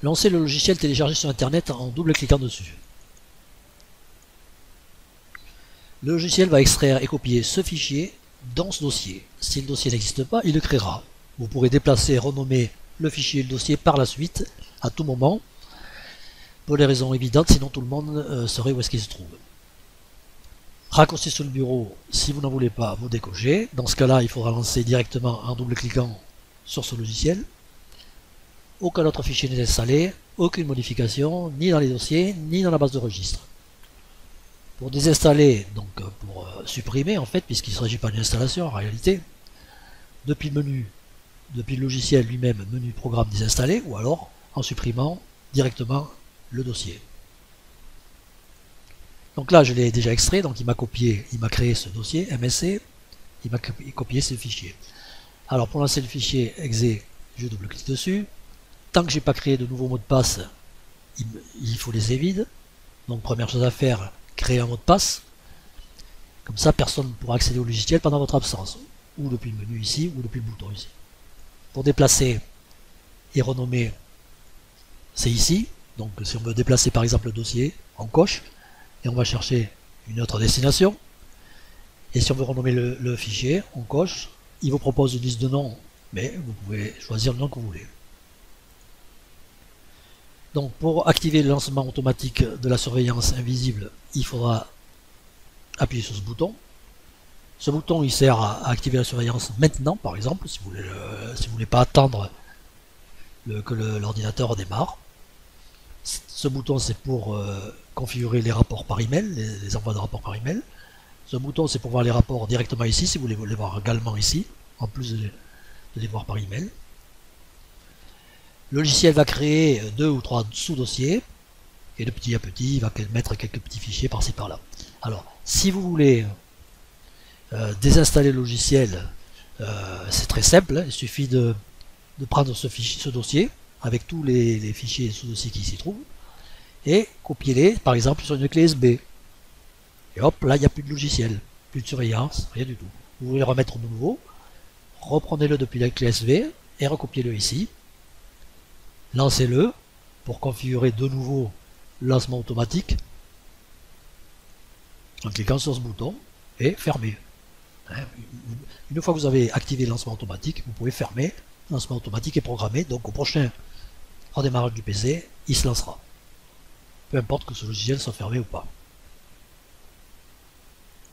Lancez le logiciel téléchargé sur internet en double-cliquant dessus. Le logiciel va extraire et copier ce fichier dans ce dossier. Si le dossier n'existe pas, il le créera. Vous pourrez déplacer et renommer le fichier et le dossier par la suite, à tout moment, pour des raisons évidentes, sinon tout le monde saurait où est-ce qu'il se trouve. Raccourci sur le bureau, si vous n'en voulez pas, vous décochez. Dans ce cas-là, il faudra lancer directement en double-cliquant sur ce logiciel. Aucun autre fichier n'est installé, aucune modification, ni dans les dossiers, ni dans la base de registre. Pour désinstaller, donc pour supprimer en fait, puisqu'il ne s'agit pas d'une installation en réalité, depuis le menu, depuis le logiciel lui-même, menu programme désinstaller, ou alors en supprimant directement le dossier. Donc là je l'ai déjà extrait, donc il m'a copié, il m'a créé ce dossier MSC, il m'a copié ce fichier. Alors pour lancer le fichier exe, je double-clique dessus. Tant que j'ai pas créé de nouveaux mots de passe, il faut les vides. Donc première chose à faire, créer un mot de passe. Comme ça, personne ne pourra accéder au logiciel pendant votre absence. Ou depuis le menu ici, ou depuis le bouton ici. Pour déplacer et renommer, c'est ici. Donc si on veut déplacer par exemple le dossier, on coche. Et on va chercher une autre destination. Et si on veut renommer le fichier, on coche. Il vous propose une liste de noms, mais vous pouvez choisir le nom que vous voulez. Donc pour activer le lancement automatique de la surveillance invisible, il faudra appuyer sur ce bouton. Ce bouton il sert à activer la surveillance maintenant, par exemple, si vous voulez pas attendre que l'ordinateur démarre. Ce bouton c'est pour configurer les rapports par email, les envois de rapports par email. Ce bouton c'est pour voir les rapports directement ici, si vous voulez les voir également ici, en plus de les voir par email. Le logiciel va créer 2 ou 3 sous-dossiers, et de petit à petit, il va mettre quelques petits fichiers par-ci par-là. Alors, si vous voulez désinstaller le logiciel, c'est très simple, il suffit de prendre ce dossier, avec tous les fichiers sous-dossiers qui s'y trouvent, et copier-les, par exemple, sur une clé USB. Et hop, là, il n'y a plus de logiciel, plus de surveillance, rien du tout. Vous voulez le remettre de nouveau, reprenez-le depuis la clé USB, et recopiez-le ici. Lancez-le pour configurer de nouveau le lancement automatique en cliquant sur ce bouton et fermer. Une fois que vous avez activé le lancement automatique, vous pouvez fermer. Le lancement automatique est programmé, donc au prochain redémarrage du PC, il se lancera. Peu importe que ce logiciel soit fermé ou pas.